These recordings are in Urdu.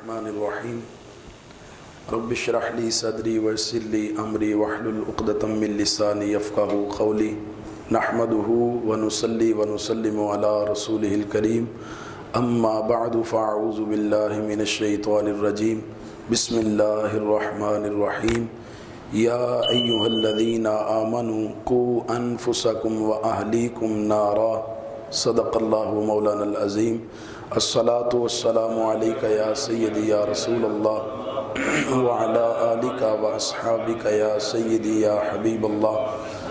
الرحمن الرحیم رب اشرح لی صدری ویسر لی امری واحلل عقدۃ من لسانی یفقہوا قولی نحمدہ ونصلی ونسلم علی رسولہ الکریم اما بعد فاعوذ باللہ من الشیطان الرجیم بسم اللہ الرحمن الرحیم یا ایہا الذین آمنوا قوا انفسکم واہلیکم نارا صدق اللہ مولانا العظیم الصلاة والسلام علیکہ یا سیدی یا رسول اللہ وعلا آلکہ واصحابکہ یا سیدی یا حبیب اللہ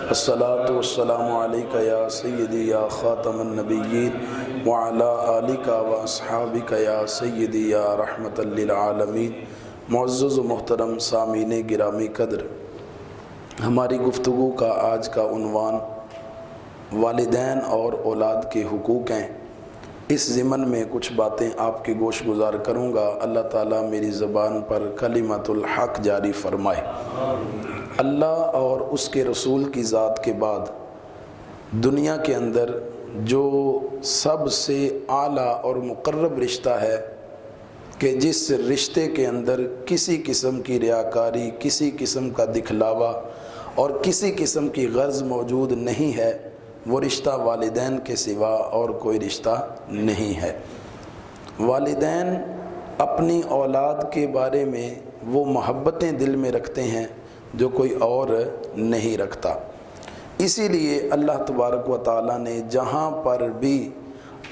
الصلاة والسلام علیکہ یا سیدی یا خاتم النبیین وعلا آلکہ واصحابکہ یا سیدی یا رحمت للعالمین۔ معزز و محترم سامعین گرامی قدر، ہماری گفتگو کا آج کا عنوان والدین اور اولاد کے حقوق ہیں۔ اس ضمن میں کچھ باتیں آپ کے گوش گزار کروں گا۔ اللہ تعالیٰ میری زبان پر کلمۃ الحق جاری فرمائے۔ اللہ اور اس کے رسول کی ذات کے بعد دنیا کے اندر جو سب سے اعلیٰ اور مقرب رشتہ ہے کہ جس رشتے کے اندر کسی قسم کی ریاکاری، کسی قسم کا دکھلاوا اور کسی قسم کی غرض موجود نہیں ہے، وہ رشتہ والدین کے سوا اور کوئی رشتہ نہیں ہے۔ والدین اپنی اولاد کے بارے میں وہ محبتیں دل میں رکھتے ہیں جو کوئی اور نہیں رکھتا۔ اسی لیے اللہ تبارک و تعالیٰ نے جہاں پر بھی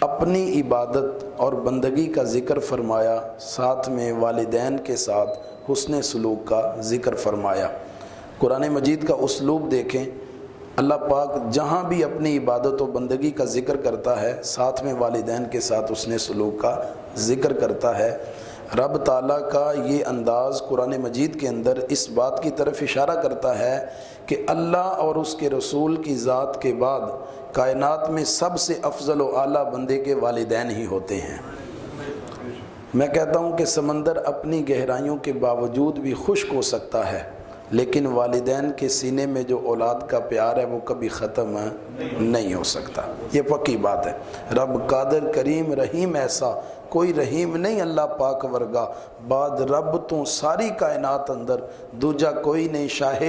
اپنی عبادت اور بندگی کا ذکر فرمایا، ساتھ میں والدین کے ساتھ حسن سلوک کا ذکر فرمایا۔ قرآن مجید کا اسلوب دیکھیں، اللہ پاک جہاں بھی اپنی عبادت و بندگی کا ذکر کرتا ہے، ساتھ میں والدین کے ساتھ حسن سلوک کا ذکر کرتا ہے۔ رب تعالیٰ کا یہ انداز قرآن مجید کے اندر اس بات کی طرف اشارہ کرتا ہے کہ اللہ اور اس کے رسول کی ذات کے بعد کائنات میں سب سے افضل و اعلیٰ بندے کے والدین ہی ہوتے ہیں۔ میں کہتا ہوں کہ سمندر اپنی گہرائیوں کے باوجود بھی خشک ہو سکتا ہے، لیکن والدین کے سینے میں جو اولاد کا پیار ہے وہ کبھی ختم نہیں ہو سکتا۔ یہ پکی بات ہے۔ رب قادر کریم رحیم ایسا کوئی رحیم نہیں اللہ پاک ورگا، بعد رب تو ساری کائنات اندر دوجا کوئی نہیں شاہ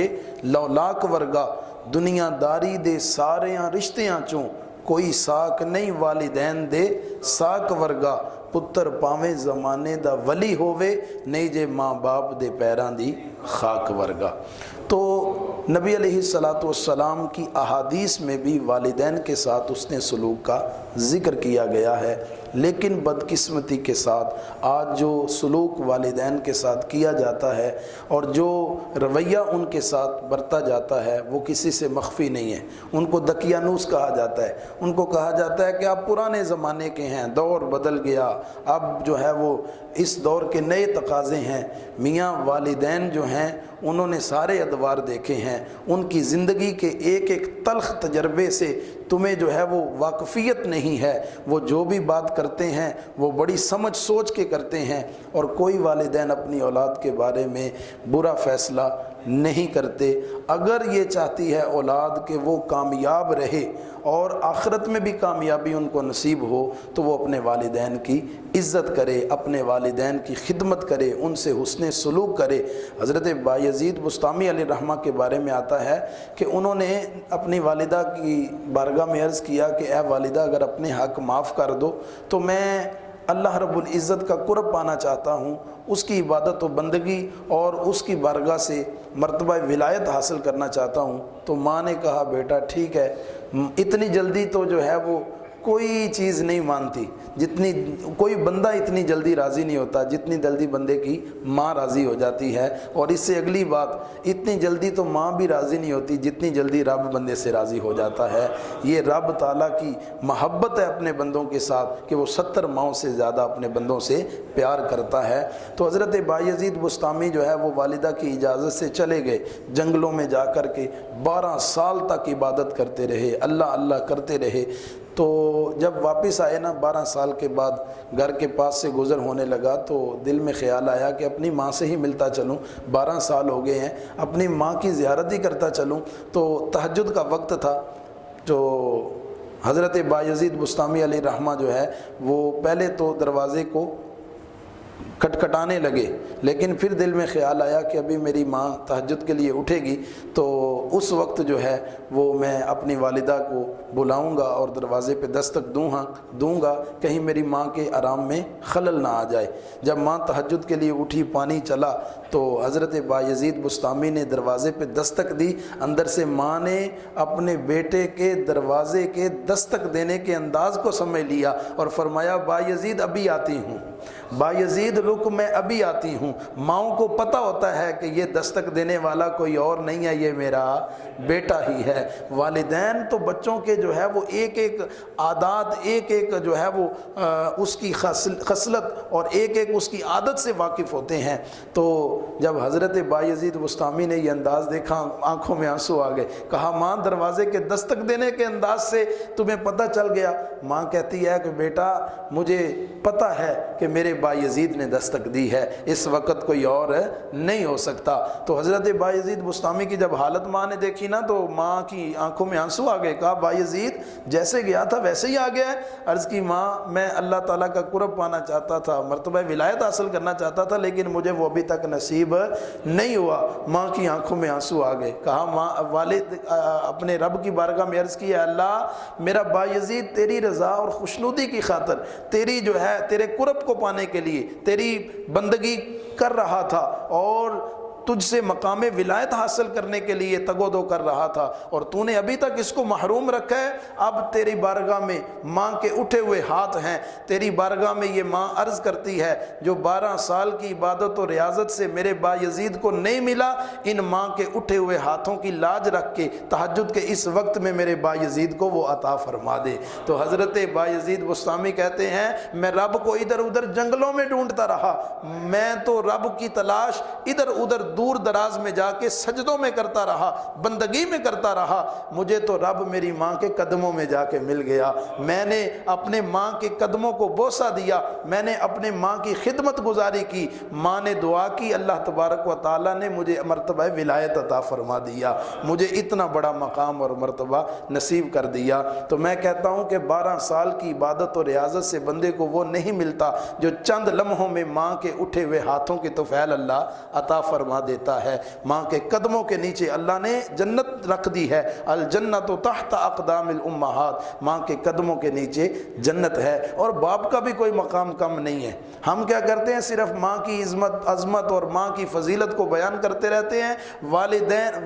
لولاک ورگا، دنیا داری دے ساریاں رشتیاں چوں کوئی ساک نہیں والدین دے ساک ورگا، پتر پاویں زمانے دا ولی ہووے نہیں جے ماں باپ دے پیران دی خاک ورگا۔ تو نبی علیہ السلام کی احادیث میں بھی والدین کے ساتھ اس نے سلوک کا ذکر کیا گیا ہے، لیکن بدقسمتی کے ساتھ آج جو سلوک والدین کے ساتھ کیا جاتا ہے اور جو رویہ ان کے ساتھ برتا جاتا ہے وہ کسی سے مخفی نہیں ہے۔ ان کو دقیانوس کہا جاتا ہے، ان کو کہا جاتا ہے کہ آپ پرانے زمانے کے ہیں، دور بدل گیا، اب جو ہے وہ اس دور کے نئے تقاضے ہیں۔ میاں والدین جو ہیں انہوں نے سارے ادوار دیکھے ہیں، ان کی زندگی کے ایک ایک تلخ تجربے سے تمہیں جو ہے وہ واقفیت نہیں ہے، وہ جو بھی بات کرتے ہیں وہ بڑی سمجھ سوچ کے کرتے ہیں، اور کوئی والدین اپنی اولاد کے بارے میں برا فیصلہ نہیں کرتے۔ اگر یہ چاہتی ہے اولاد کہ وہ کامیاب رہے اور آخرت میں بھی کامیابی ان کو نصیب ہو تو وہ اپنے والدین کی عزت کرے، اپنے والدین کی خدمت کرے، ان سے حسن سلوک کرے۔ حضرت بایزید بسطامی علیہ الرحمہ کے بارے میں آتا ہے کہ انہوں نے اپنی والدہ کی بارگاہ میں عرض کیا کہ اے والدہ اگر اپنے حق معاف کر دو تو میں اللہ رب العزت کا قرب پانا چاہتا ہوں، اس کی عبادت و بندگی اور اس کی بارگاہ سے مرتبہ ولایت حاصل کرنا چاہتا ہوں۔ تو ماں نے کہا بیٹا ٹھیک ہے، اتنی جلدی تو جو ہے وہ کوئی چیز نہیں مانتی، جتنی کوئی بندہ اتنی جلدی راضی نہیں ہوتا جتنی جلدی بندے کی ماں راضی ہو جاتی ہے، اور اس سے اگلی بات اتنی جلدی تو ماں بھی راضی نہیں ہوتی جتنی جلدی رب بندے سے راضی ہو جاتا ہے۔ یہ رب تعالیٰ کی محبت ہے اپنے بندوں کے ساتھ کہ وہ 70 ماؤں سے زیادہ اپنے بندوں سے پیار کرتا ہے۔ تو حضرت بایزید بسطامی جو ہے وہ والدہ کی اجازت سے چلے گئے، جنگلوں میں جا کر کے 12 سال تک عبادت کرتے رہے، اللہ اللہ کرتے رہے۔ تو جب واپس آئے نا 12 سال کے بعد گھر کے پاس سے گزر ہونے لگا تو دل میں خیال آیا کہ اپنی ماں سے ہی ملتا چلوں، 12 سال ہو گئے ہیں، اپنی ماں کی زیارت ہی کرتا چلوں۔ تو تہجد کا وقت تھا، جو حضرت بایزید بسطامی علیہ رحمہ جو ہے وہ پہلے تو دروازے کو کھٹکھٹانے لگے، لیکن پھر دل میں خیال آیا کہ ابھی میری ماں تہجد کے لیے اٹھے گی تو اس وقت جو ہے وہ میں اپنی والدہ کو بلاؤں گا اور دروازے پہ دستک دوں گا، کہیں میری ماں کے آرام میں خلل نہ آ جائے۔ جب ماں تہجد کے لیے اٹھی، پانی چلا تو حضرت بایزید بسطامی نے دروازے پہ دستک دی۔ اندر سے ماں نے اپنے بیٹے کے دروازے کے دستک دینے کے انداز کو سمجھ لیا اور فرمایا بایزید ابھی آتی ہوں، بایزید رک میں ابھی آتی ہوں۔ ماؤں کو پتہ ہوتا ہے کہ یہ دستک دینے والا کوئی اور نہیں ہے، یہ میرا بیٹا ہی ہے۔ والدین تو بچوں کے جو ہے وہ ایک ایک عادات، ایک ایک جو ہے وہ اس کی خصلت اور ایک ایک اس کی عادت سے واقف ہوتے ہیں۔ تو جب حضرت بایزید بسطامی نے یہ انداز دیکھا، آنکھوں میں آنسو آ گئے۔ کہا ماں دروازے کے دستک دینے کے انداز سے تمہیں پتہ چل گیا؟ ماں کہتی ہے کہ بیٹا مجھے پتہ ہے کہ میرے بایزید نے دستک دی ہے، اس وقت کوئی اور نہیں ہو سکتا۔ تو حضرت بایزید بسطامی کی جب حالت ماں نے دیکھی نا تو ماں کی آنکھوں میں آنسو آ گئے۔ کہا بایزید جیسے گیا تھا ویسے ہی آ گیا ہے؟ عرض کی ماں میں اللہ تعالیٰ کا قرب پانا چاہتا تھا، مرتبہ ولایت حاصل کرنا چاہتا تھا، لیکن مجھے وہ ابھی تک نصیب نہیں ہوا۔ ماں کی آنکھوں میں آنسو آ گئے۔ کہا ماں والد اپنے رب کی بارگاہ میں عرض کی، اللہ میرا بایزید تیری رضا اور خوشنودی کی خاطر، تیری جو ہے تیرے قرب کو پانے کے لیے تیری بندگی کر رہا تھا اور تجھ سے مقام ولایت حاصل کرنے کے لیے تگ و دو کر رہا تھا، اور تو نے ابھی تک اس کو محروم رکھا ہے۔ اب تیری بارگاہ میں ماں کے اٹھے ہوئے ہاتھ ہیں، تیری بارگاہ میں یہ ماں عرض کرتی ہے جو 12 سال کی عبادت و ریاضت سے میرے بایزید کو نہیں ملا، ان ماں کے اٹھے ہوئے ہاتھوں کی لاج رکھ کے تہجد کے اس وقت میں میرے بایزید کو وہ عطا فرما دے۔ تو حضرت بایزید بسطامی کہتے ہیں میں رب کو ادھر ادھر جنگلوں میں ڈھونڈتا رہا، میں تو رب کی تلاش ادھر ادھر دور دراز میں جا کے سجدوں میں کرتا رہا، بندگی میں کرتا رہا، مجھے تو رب میری ماں کے قدموں میں جا کے مل گیا۔ میں نے اپنے ماں کے قدموں کو بوسہ دیا، میں نے اپنے ماں کی خدمت گزاری کی، ماں نے دعا کی، اللہ تبارک و تعالیٰ نے مجھے مرتبہ ولایت عطا فرما دیا، مجھے اتنا بڑا مقام اور مرتبہ نصیب کر دیا۔ تو میں کہتا ہوں کہ 12 سال کی عبادت و ریاضت سے بندے کو وہ نہیں ملتا جو چند لمحوں میں ماں کے اٹھے ہوئے ہاتھوں کی طفیل اللہ عطا فرما دیتا ہے۔ ماں کے قدموں کے نیچے اللہ نے جنت رکھ دی ہے، الجنت تحت اقدام الامہات، ماں کے قدموں کے نیچے جنت ہے۔ اور باپ کا بھی کوئی مقام کم نہیں ہے۔ ہم کیا کرتے ہیں؟ صرف ماں کی عظمت اور ماں کی فضیلت کو بیان کرتے رہتے ہیں۔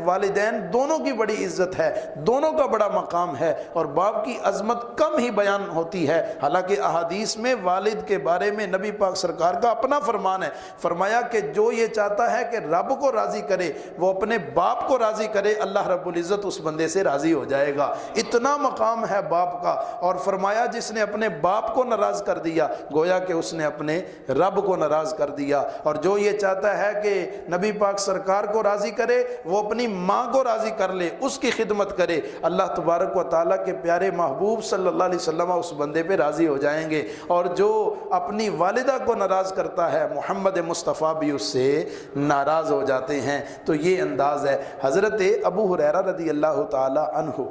والدین دونوں کی بڑی عزت ہے، دونوں کا بڑا مقام ہے، اور باپ کی عظمت کم ہی بیان ہوتی ہے۔ حالانکہ احادیث میں والد کے بارے میں نبی پاک سرکار کا اپنا فرمان ہے، فرمایا کہ جو یہ چاہتا ہے کہ رب کو راضی کرے وہ اپنے باپ کو راضی کرے، اللہ رب العزت اس بندے سے راضی ہو جائے گا۔ اتنا مقام ہے باپ کا، اور فرمایا جس نے اپنے باپ کو ناراض کر دیا گویا کہ اس نے اپنے رب کو ناراض کر دیا، اور جو یہ چاہتا ہے کہ نبی پاک سرکار کو راضی کرے وہ اپنی ماں کو راضی کر لے، اس کی خدمت کرے، اللہ تبارک و تعالیٰ کے پیارے محبوب صلی اللہ علیہ وسلم اس بندے پہ راضی ہو جائیں گے۔ اور جو اپنی والدہ کو ناراض کرتا ہے محمد مصطفیٰ بھی اس سے ناراض ہو جاتے ہیں۔ تو یہ انداز ہے۔ حضرت ابو ہریرہ رضی اللہ تعالی عنہ،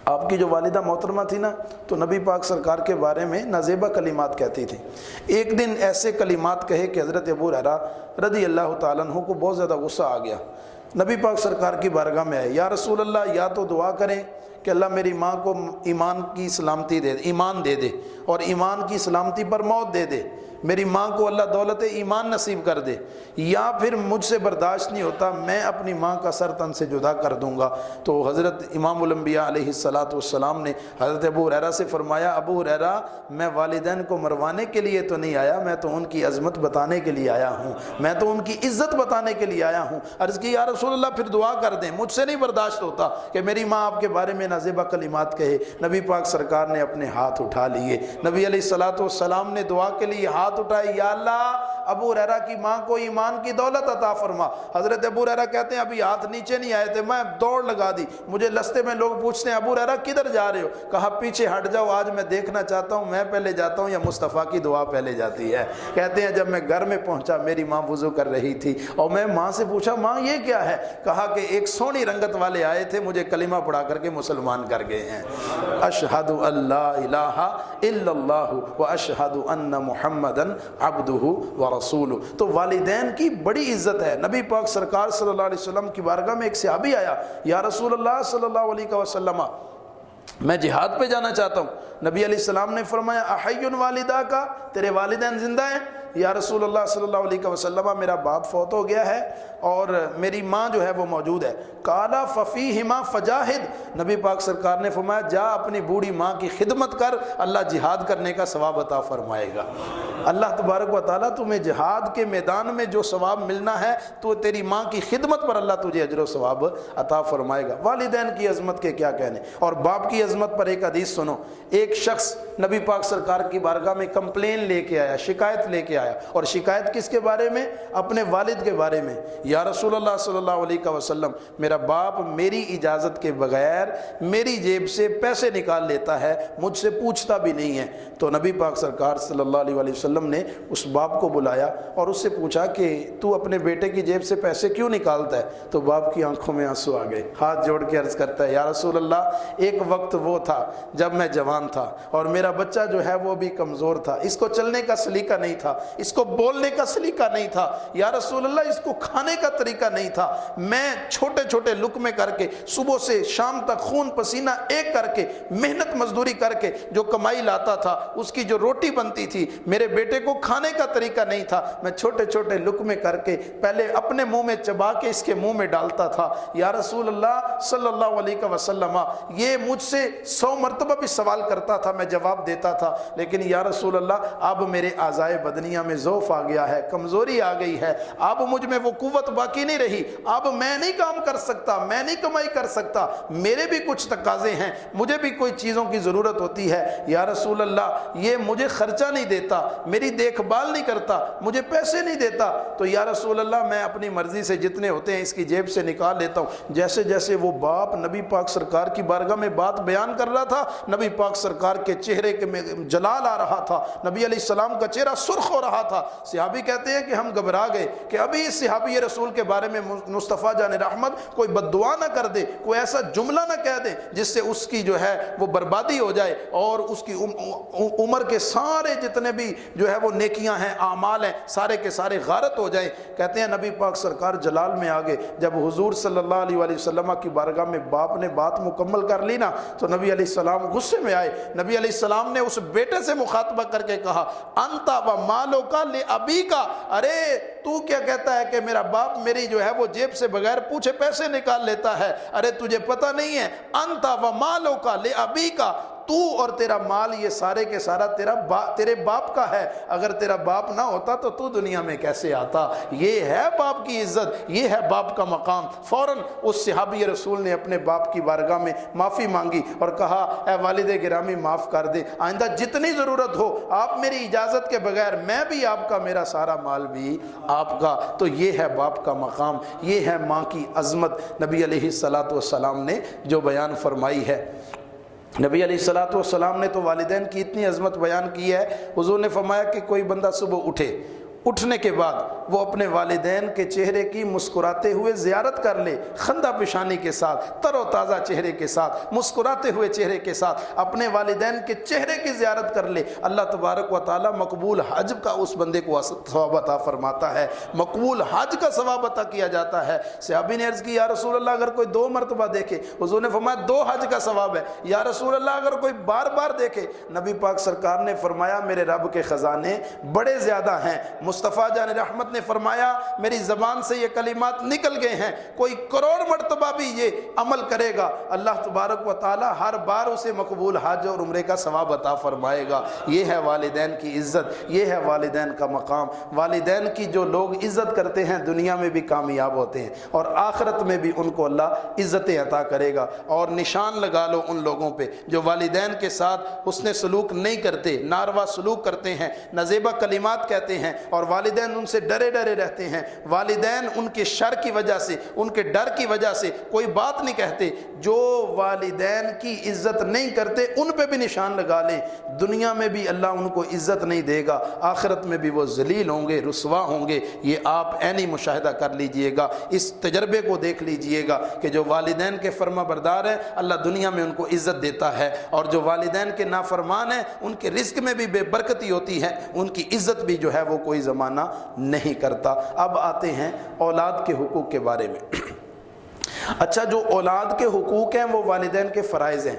آپ کی جو والدہ محترمہ تھی نا، تو نبی پاک سرکار کے بارے میں نازیبہ کلمات کہتی تھی۔ ایک دن ایسے کلمات کہے کہ حضرت ابو ہریرہ رضی اللہ تعالیٰ عنہ کو بہت زیادہ غصہ آ گیا۔ نبی پاک سرکار کی بارگاہ میں آئے، یا رسول اللہ یا تو دعا کریں کہ اللہ میری ماں کو ایمان کی سلامتی دے، ایمان دے دے، اور ایمان کی سلامتی پر موت دے دے، میری ماں کو اللہ دولت ایمان نصیب کر دے، یا پھر مجھ سے برداشت نہیں ہوتا، میں اپنی ماں کا سر تن سے جدا کر دوں گا۔ تو حضرت امام الانبیاء علیہ السلام نے حضرت ابو ہریرہ سے فرمایا، ابو ہریرہ میں والدین کو مروانے کے لیے تو نہیں آیا، میں تو ان کی عظمت بتانے کے لیے آیا ہوں، میں تو ان کی عزت بتانے کے لیے آیا ہوں۔ عرض کی یا رسول اللہ پھر دعا کر دیں، مجھ سے نہیں برداشت ہوتا کہ میری ماں آپ کے بارے میں نازیبہ کلمات کہے۔ نبی پاک سرکار نے اپنے ہاتھ اٹھا لیے، نبی علیہ السلام نے دعا کے لیے ہاتھ اٹھائے، یا اللہ ابو ہریرہ کی ماں کو ایمان کی دولت عطا فرما۔ حضرت ابو ہریرہ کہتے ہیں ابھی ہاتھ نیچے نہیں آئے تھے، میں دوڑ لگا دی، مجھے رستے میں لوگ پوچھتے ہیں ابو ہریرہ کدھر جا رہے ہو؟ کہا پیچھے ہٹ جاؤ، آج میں دیکھنا چاہتا ہوں میں پہلے جاتا ہوں یا مصطفیٰ کی دعا پہلے جاتی ہے۔ کہتے ہیں جب میں گھر میں پہنچا میری ماں وضو کر رہی تھی، اور میں ماں سے پوچھا ماں یہ کیا ہے؟ کہا کہ ایک سونی رنگت والے آئے تھے، مجھے کلمہ پڑھا کر کے مسلمان کر گئے ہیں، اشہد ان لا الہ الا اللہ و اشہد ان محمد محمدن عبدہ ورسولہ۔ تو والدین کی بڑی عزت ہے۔ نبی پاک سرکار صلی اللہ علیہ وسلم کی بارگاہ میں ایک صحابی آیا، یا رسول اللہ صلی اللہ علیہ وسلم میں جہاد پہ جانا چاہتا ہوں۔ نبی علیہ السلام نے فرمایا احی والدہ کا، تیرے والدین زندہ ہیں؟ یا رسول اللہ صلی اللہ علیہ وسلم میرا باپ فوت ہو گیا ہے اور میری ماں جو ہے وہ موجود ہے۔ قالا ففیہما فجاہد، نبی پاک سرکار نے فرمایا جا اپنی بوڑھی ماں کی خدمت کر، اللہ جہاد کرنے کا ثواب عطا فرمائے گا۔ اللہ تبارک و تعالیٰ تمہیں جہاد کے میدان میں جو ثواب ملنا ہے تو تیری ماں کی خدمت پر اللہ تجھے اجر و ثواب عطا فرمائے گا۔ والدین کی عظمت کے کیا کہنے، اور باپ کی عظمت پر ایک حدیث سنو۔ ایک شخص نبی پاک سرکار کی بارگاہ میں کمپلین لے کے آیا، شکایت لے کے آیا، اور شکایت کس کے بارے میں؟ اپنے والد کے بارے میں۔ یا رسول اللہ صلی اللہ علیہ وسلم میرا باپ میری اجازت کے بغیر میری جیب سے پیسے نکال لیتا ہے، مجھ سے پوچھتا بھی نہیں ہے۔ تو نبی پاک سرکار صلی اللہ علیہ وسلم نے اس باپ کو بلایا اور اس سے پوچھا کہ تو اپنے بیٹے کی جیب سے پیسے کیوں نکالتا ہے؟ تو باپ کی آنکھوں میں آنسو آ گئے، ہاتھ جوڑ کے عرض کرتا ہے یا رسول اللہ ایک وقت وہ تھا جب میں جوان تھا اور میرا بچہ جو ہے وہ بھی کمزور تھا، اس کو چلنے کا سلیقہ نہیں تھا، اس کو بولنے کا سلیقہ نہیں تھا، یا رسول اللہ اس کو کھانے کا طریقہ نہیں تھا، میں چھوٹے چھوٹے لقمے کر کے صبح سے شام تک خون پسینہ ایک کر کے محنت مزدوری کر کے جو کمائی لاتا تھا، اس کی جو روٹی بنتی تھی، میرے بیٹے کو کھانے کا طریقہ نہیں تھا، میں چھوٹے چھوٹے لقمے کر کے پہلے اپنے منہ میں چبا کے اس کے منہ میں ڈالتا تھا۔ یا رسول اللہ صلی اللہ علیہ وسلم یہ مجھ سے 100 مرتبہ بھی سوال کرتا تھا، میں جواب دیتا تھا، لیکن یا رسول اللہ اب میرے اعضائے بدنیہ میں ضعف آ گیا ہے، کمزوری آ گئی ہے، اب مجھ میں وہ قوت باقی نہیں رہی، اب میں نہیں کام کر سکتا، میں نہیں کمائی کر سکتا، میرے بھی کچھ تقاضے ہیں، مجھے بھی کوئی چیزوں کی ضرورت ہوتی ہے۔ یا رسول اللہ یہ مجھے خرچہ نہیں دیتا، میری دیکھ بھال نہیں کرتا، مجھے پیسے نہیں دیتا، تو یا رسول اللہ میں اپنی مرضی سے جتنے ہوتے ہیں اس کی جیب سے نکال لیتا ہوں۔ جیسے جیسے وہ باپ نبی پاک سرکار کی بارگاہ میں بات بیان کر رہا تھا، نبی پاک سرکار کے چہرے میں جلال آ رہا تھا، نبی علیہ السلام کا چہرہ سرخ ہو رہا تھا۔ صحابی کہتے ہیں کہ ہم گھبرا گئے کہ ابھی اس صحابی رسول کے بارے میں مصطفیٰ جان رحمت کوئی بد دعا نہ کر دے، کوئی ایسا جملہ نہ کہہ دے جس سے اس کی جو ہے وہ بربادی ہو جائے اور اس کی عمر کے سارے جتنے بھی جو ہے وہ نیکیاں ہیں، اعمال ہیں، سارے کے سارے غارت ہو جائیں۔ کہتے ہیں نبی پاک سرکار جلال میں آگے، جب حضور صلی اللہ علیہ وسلم کی بارگاہ میں باپ نے بات مکمل کر لی نا تو نبی علیہ السلام غصے میں آئے۔ نبی علیہ السلام نے اس بیٹے سے مخاطبہ کر کے کہا انتا و مالو کا لے ابی کا، ارے تو کیا کہتا ہے کہ میرا باپ میری جو ہے وہ جیب سے بغیر پوچھے پیسے نکال لیتا ہے؟ ارے تجھے پتہ نہیں ہے انتا و مالو کا لے ابی کا، تو اور تیرا مال یہ سارے کے سارا تیرے باپ کا ہے، اگر تیرا باپ نہ ہوتا تو دنیا میں کیسے آتا؟ یہ ہے باپ کی عزت، یہ ہے باپ کا مقام۔ فوراً اس صحابی رسول نے اپنے باپ کی بارگاہ میں معافی مانگی اور کہا اے والد گرامی معاف کر دے، آئندہ جتنی ضرورت ہو آپ میری اجازت کے بغیر میں بھی آپ کا، میرا سارا مال بھی آپ کا۔ تو یہ ہے باپ کا مقام، یہ ہے ماں کی عظمت نبی علیہ السلام نے جو بیان فرمائی ہے۔ نبی علیہ السلام نے تو والدین کی اتنی عظمت بیان کی ہے، حضور نے فرمایا کہ کوئی بندہ صبح اٹھنے کے بعد وہ اپنے والدین کے چہرے کی مسکراتے ہوئے زیارت کر لے، خندہ پیشانی کے ساتھ، تر و تازہ چہرے کے ساتھ، مسکراتے ہوئے چہرے کے ساتھ اپنے والدین کے چہرے کی زیارت کر لے، اللہ تبارک و تعالیٰ مقبول حج کا اس بندے کو ثواب عطا فرماتا ہے، مقبول حج کا ثواب عطا کیا جاتا ہے۔ صحابی نے عرض کی یا رسول اللہ اگر کوئی 2 مرتبہ دیکھے، حضور نے فرمایا 2 حج کا ثواب ہے۔ یا رسول اللہ اگر کوئی بار بار دیکھے، نبی پاک سرکار نے فرمایا میرے رب کے خزانے بڑے زیادہ ہیں۔ مصطفیٰ جان رحمت نے فرمایا میری زبان سے یہ کلمات نکل گئے ہیں، کوئی کروڑ مرتبہ بھی یہ عمل کرے گا، اللہ تبارک و تعالی ہر بار اسے مقبول حج اور عمرے کا ثواب عطا فرمائے گا۔ یہ ہے والدین کی عزت، یہ ہے والدین کا مقام۔ والدین کی جو لوگ عزت کرتے ہیں دنیا میں بھی کامیاب ہوتے ہیں اور آخرت میں بھی ان کو اللہ عزتیں عطا کرے گا۔ اور نشان لگا لو ان لوگوں پہ جو والدین کے ساتھ حسن سلوک نہیں کرتے، ناروا سلوک کرتے ہیں، نازیبا کلمات کہتے ہیں اور اور والدین ان سے ڈرے ڈرے رہتے ہیں، والدین ان کے شر کی وجہ سے، ان کے ڈر کی وجہ سے کوئی بات نہیں کہتے۔ جو والدین کی عزت نہیں کرتے ان پہ بھی نشان لگا لیں، دنیا میں بھی اللہ ان کو عزت نہیں دے گا، آخرت میں بھی وہ ذلیل ہوں گے، رسوا ہوں گے۔ یہ آپ عینی مشاہدہ کر لیجئے گا، اس تجربے کو دیکھ لیجئے گا کہ جو والدین کے فرما بردار ہیں اللہ دنیا میں ان کو عزت دیتا ہے، اور جو والدین کے نافرمان ہیں ان کے رزق میں بھی بے برکتی ہوتی ہے، ان کی عزت بھی جو ہے وہ کوئی زمانہ نہیں کرتا۔ اب آتے ہیں اولاد کے حقوق کے بارے میں۔ اچھا، جو اولاد کے حقوق ہیں وہ والدین کے فرائض ہیں،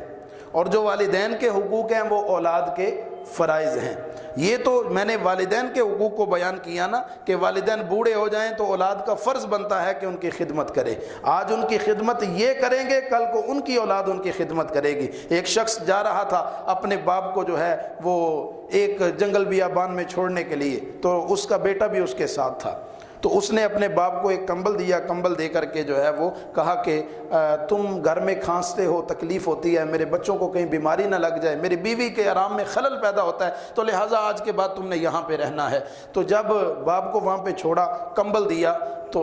اور جو والدین کے حقوق ہیں وہ اولاد کے فرائض ہیں۔ یہ تو میں نے والدین کے حقوق کو بیان کیا نا، کہ والدین بوڑھے ہو جائیں تو اولاد کا فرض بنتا ہے کہ ان کی خدمت کرے۔ آج ان کی خدمت یہ کریں گے، کل کو ان کی اولاد ان کی خدمت کرے گی۔ ایک شخص جا رہا تھا اپنے باپ کو جو ہے وہ ایک جنگل بیابان میں چھوڑنے کے لیے، تو اس کا بیٹا بھی اس کے ساتھ تھا، تو اس نے اپنے باپ کو ایک کمبل دیا، کمبل دے کر کے جو ہے وہ کہا کہ تم گھر میں کھانستے ہو، تکلیف ہوتی ہے، میرے بچوں کو کہیں بیماری نہ لگ جائے، میری بیوی کے آرام میں خلل پیدا ہوتا ہے، تو لہٰذا آج کے بعد تم نے یہاں پہ رہنا ہے۔ تو جب باپ کو وہاں پہ چھوڑا، کمبل دیا، تو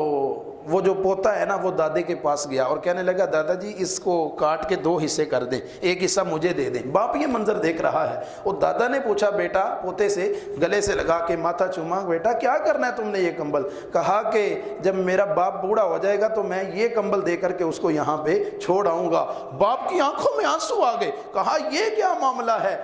وہ جو پوتا ہے نا وہ دادے کے پاس گیا اور کہنے لگا دادا جی اس کو کاٹ کے 2 حصے کر دیں، ایک حصہ مجھے دے دیں۔ باپ یہ منظر دیکھ رہا ہے، اور دادا نے پوچھا بیٹا، پوتے سے گلے سے لگا کے ماتھا چوما، بیٹا کیا کرنا ہے تم نے یہ کمبل؟ کہا کہ جب میرا باپ بوڑھا ہو جائے گا تو میں یہ کمبل دے کر کے اس کو یہاں پہ چھوڑ آؤں گا۔ باپ کی آنکھوں میں آنسو آ گئے، کہا یہ کیا معاملہ ہے؟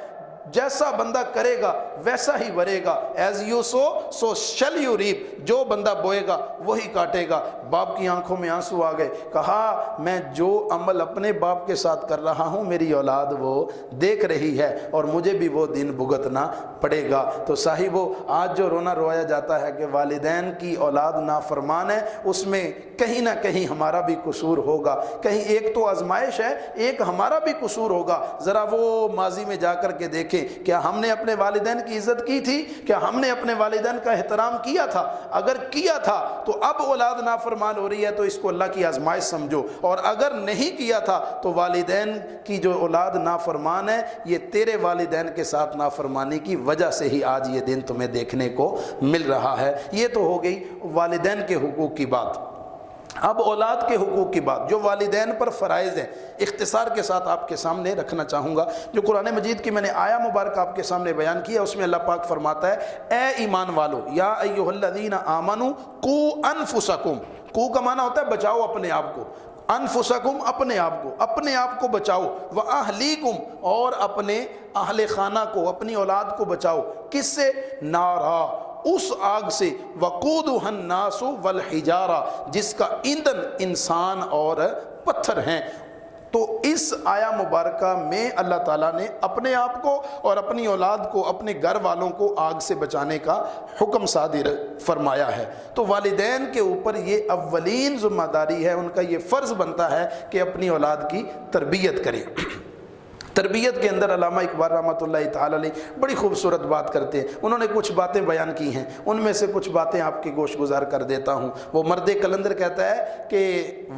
جیسا بندہ کرے گا ویسا ہی بھرے گا، ایز یو سو شل یو ریپ، جو بندہ بوئے گا وہی کاٹے گا۔ باپ کی آنکھوں میں آنسو آ گئے، کہا میں جو عمل اپنے باپ کے ساتھ کر رہا ہوں میری اولاد وہ دیکھ رہی ہے، اور مجھے بھی وہ دن بھگتنا پڑے گا۔ تو صاحبو، آج جو رونا رویا جاتا ہے کہ والدین کی اولاد نافرمان ہے، اس میں کہیں نہ کہیں ہمارا بھی قصور ہوگا، کہیں ایک تو آزمائش ہے، ایک ہمارا بھی قصور ہوگا۔ ذرا وہ ماضی میں جا کر کے دیکھیں، کیا ہم نے اپنے والدین کی عزت کی تھی؟ کیا ہم نے اپنے والدین کا احترام کیا تھا؟ اگر کیا تھا تو اب اولاد نافرمان ہو رہی ہے تو اس کو اللہ کی آزمائش سمجھو، اور اگر نہیں کیا تھا تو والدین کی جو اولاد نافرمان ہے یہ تیرے والدین کے ساتھ نافرمانی کی وجہ سے ہی آج یہ دن تمہیں دیکھنے کو مل رہا ہے۔ یہ تو ہو گئی والدین کے حقوق کی بات۔ اب اولاد کے حقوق کی بات، جو والدین پر فرائض ہیں، اختصار کے ساتھ آپ کے سامنے رکھنا چاہوں گا۔ جو قرآن مجید کی میں نے آیا مبارکہ آپ کے سامنے بیان کیا، اس میں اللہ پاک فرماتا ہے اے ایمان والو، یا ایھا الذین آمنوا قوا انفسکم، قو کا معنی ہوتا ہے بچاؤ اپنے آپ کو، انفسکم اپنے آپ کو بچاؤ، واہلیکم اور اپنے اہل خانہ کو، اپنی اولاد کو بچاؤ، کس سے؟ نارا، اس آگ سے، وقودھا الناس والحجارہ، جس کا ایندھن انسان اور پتھر ہیں۔ تو اس آیا مبارکہ میں اللہ تعالیٰ نے اپنے آپ کو اور اپنی اولاد کو، اپنے گھر والوں کو آگ سے بچانے کا حکم صادر فرمایا ہے۔ تو والدین کے اوپر یہ اولین ذمہ داری ہے، ان کا یہ فرض بنتا ہے کہ اپنی اولاد کی تربیت کریں۔ تربیت کے اندر علامہ اقبال رحمۃ اللہ تعالی علیہ بڑی خوبصورت بات کرتے ہیں، انہوں نے کچھ باتیں بیان کی ہیں، ان میں سے کچھ باتیں آپ کی گوش گزار کر دیتا ہوں۔ وہ مرد کلندر کہتا ہے کہ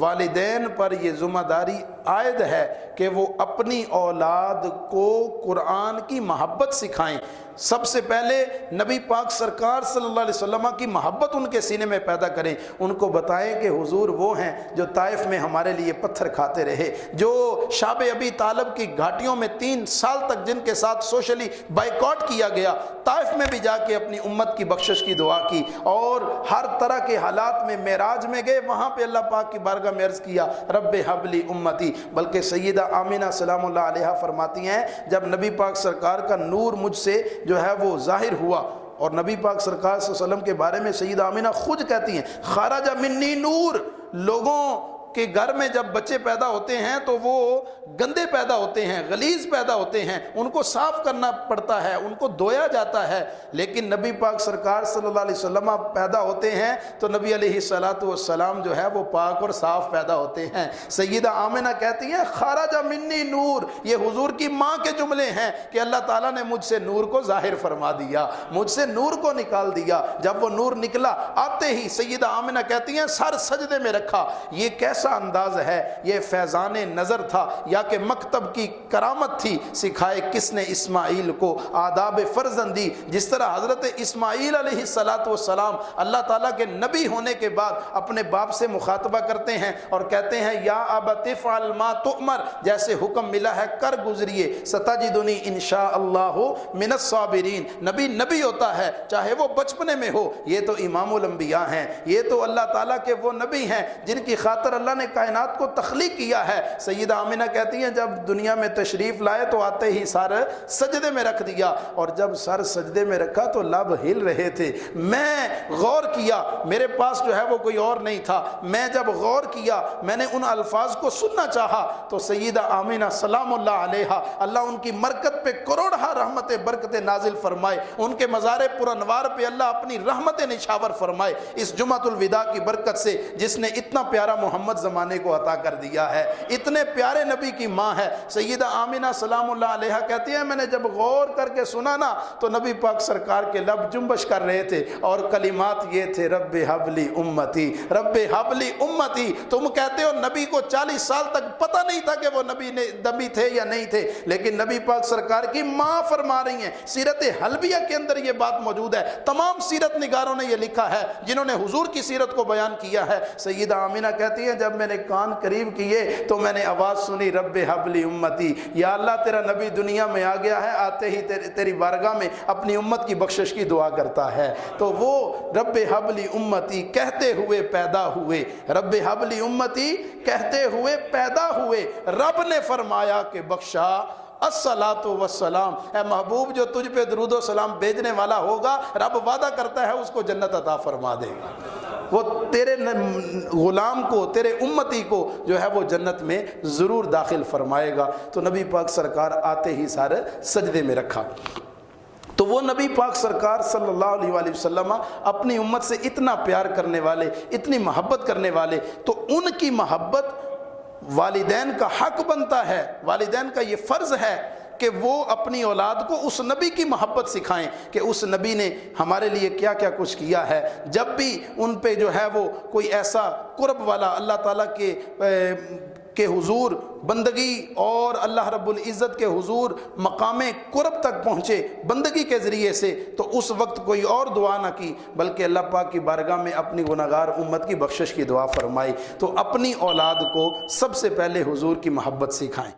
والدین پر یہ ذمہ داری عائد ہے کہ وہ اپنی اولاد کو قرآن کی محبت سکھائیں۔ سب سے پہلے نبی پاک سرکار صلی اللہ علیہ وسلم کی محبت ان کے سینے میں پیدا کریں، ان کو بتائیں کہ حضور وہ ہیں جو طائف میں ہمارے لیے پتھر کھاتے رہے، جو شاب ابی طالب کی گھاٹیوں میں 3 سال تک جن کے ساتھ سوشلی بائیکاٹ کیا گیا، طائف میں بھی جا کے اپنی امت کی بخشش کی دعا کی، اور ہر طرح کے حالات میں معراج میں گئے، وہاں پہ اللہ پاک کی بارگاہ میں عرض کیا رب ہب لی امتی۔ بلکہ سیدہ آمینہ سلام اللہ علیہا فرماتی ہیں جب نبی پاک سرکار کا نور مجھ سے جو ہے وہ ظاہر ہوا، اور نبی پاک سرکار صلی اللہ علیہ وسلم کے بارے میں سیدہ آمینہ خود کہتی ہیں خرج منی نور، لوگوں کہ گھر میں جب بچے پیدا ہوتے ہیں تو وہ گندے پیدا ہوتے ہیں، غلیظ پیدا ہوتے ہیں، ان کو صاف کرنا پڑتا ہے، ان کو دھویا جاتا ہے، لیکن نبی پاک سرکار صلی اللہ علیہ وسلم پیدا ہوتے ہیں تو نبی علیہ السلام جو ہے وہ پاک اور صاف پیدا ہوتے ہیں۔ سیدہ آمنہ کہتی ہیں خرج منی نور، یہ حضور کی ماں کے جملے ہیں کہ اللہ تعالیٰ نے مجھ سے نور کو ظاہر فرما دیا، مجھ سے نور کو نکال دیا۔ جب وہ نور نکلا، آتے ہی سیدہ آمنہ کہتی ہیں سر سجدے میں رکھا، یہ کیسا کیسا انداز ہے، یہ فیضان نظر تھا یا کہ مکتب کی کرامت تھی؟ سکھائے کس نے اسماعیل کو آداب فرزندی؟ جس طرح حضرت اسماعیل علیہ السلام اللہ تعالیٰ کے نبی ہونے کے بعد اپنے باپ سے مخاطبہ کرتے ہیں اور کہتے ہیں یا ابت افعل ما تؤمر، جیسے حکم ملا ہے کر گزریے، ستجدنی انشاءاللہ من الصابرین۔ نبی ہوتا ہے چاہے وہ بچپنے میں ہو، یہ تو امام الانبیاء ہیں، یہ تو اللہ تعالیٰ کے وہ نبی ہیں جن کی خاطر اللہ نے کائنات کو تخلیق کیا ہے۔ سیدہ آمنہ کہتی ہیں جب دنیا میں تشریف لائے تو آتے ہی سر سجدے میں رکھ دیا، اور جب سر سجدے میں رکھا تو لب ہل رہے تھے۔ میں غور کیا، میرے پاس جو ہے وہ کوئی اور نہیں تھا، میں جب غور کیا میں نے ان الفاظ کو سننا چاہا تو سیدہ آمنہ سلام اللہ علیہا، اللہ ان کی مرکت پہ کروڑہ رحمت برکت نازل فرمائے، ان کے مزار پر انوار پہ اللہ اپنی رحمت نشاور فرمائے، اس جمعۃ الوداع کی برکت سے جس نے اتنا پیارا محمد زمانے کو عطا کر دیا ہے، اتنے پیارے نبی کی ماں ہے سیدہ آمنہ سلام اللہ علیہا کہتی ہے میں نے جب غور کر کے سنا نا تو نبی پاک سرکار کے لب جنبش کر رہے تھے اور کلمات یہ تھے رب حبلی امتی، رب حبلی امتی۔ تم کہتے ہو نبی کو 40 سال تک پتہ نہیں تھا کہ وہ نبی تھے یا نہیں تھے، لیکن نبی پاک سرکار کی ماں فرما رہی ہیں، سیرت حلبیہ کے اندر یہ بات موجود ہے، تمام سیرت نگاروں نے یہ لکھا ہے جنہوں نے حضور کی سیرت کو بیان کیا ہے۔ سیدہ آمنہ کہتی ہیں جب میں نے کان قریب کیے تو میں نے آواز سنی رب حبلی امتی، یا اللہ تیرا نبی دنیا میں آ گیا ہے، آتے ہی تیری بارگاہ میں اپنی امت کی بخشش کی دعا کرتا ہے۔ تو وہ رب حبلی امتی کہتے ہوئے پیدا ہوئے، رب حبلی امتی کہتے ہوئے پیدا ہوئے، رب نے فرمایا کہ بخشا الصلاۃ والسلام، اے محبوب جو تجھ پہ درود و سلام بھیجنے والا ہوگا رب وعدہ کرتا ہے اس کو جنت عطا فرما دے گا، وہ تیرے غلام کو تیرے امتی کو جو ہے وہ جنت میں ضرور داخل فرمائے گا۔ تو نبی پاک سرکار آتے ہی سارے سجدے میں رکھا۔ تو وہ نبی پاک سرکار صلی اللہ علیہ وآلہ وسلم اپنی امت سے اتنا پیار کرنے والے، اتنی محبت کرنے والے، تو ان کی محبت والدین کا حق بنتا ہے، والدین کا یہ فرض ہے کہ وہ اپنی اولاد کو اس نبی کی محبت سکھائیں کہ اس نبی نے ہمارے لیے کیا کیا کچھ کیا ہے۔ جب بھی ان پہ جو ہے وہ کوئی ایسا قرب والا اللہ تعالیٰ کے حضور بندگی اور اللہ رب العزت کے حضور مقام قرب تک پہنچے بندگی کے ذریعے سے، تو اس وقت کوئی اور دعا نہ کی بلکہ اللہ پاک کی بارگاہ میں اپنی گناہگار امت کی بخشش کی دعا فرمائی۔ تو اپنی اولاد کو سب سے پہلے حضور کی محبت سکھائیں۔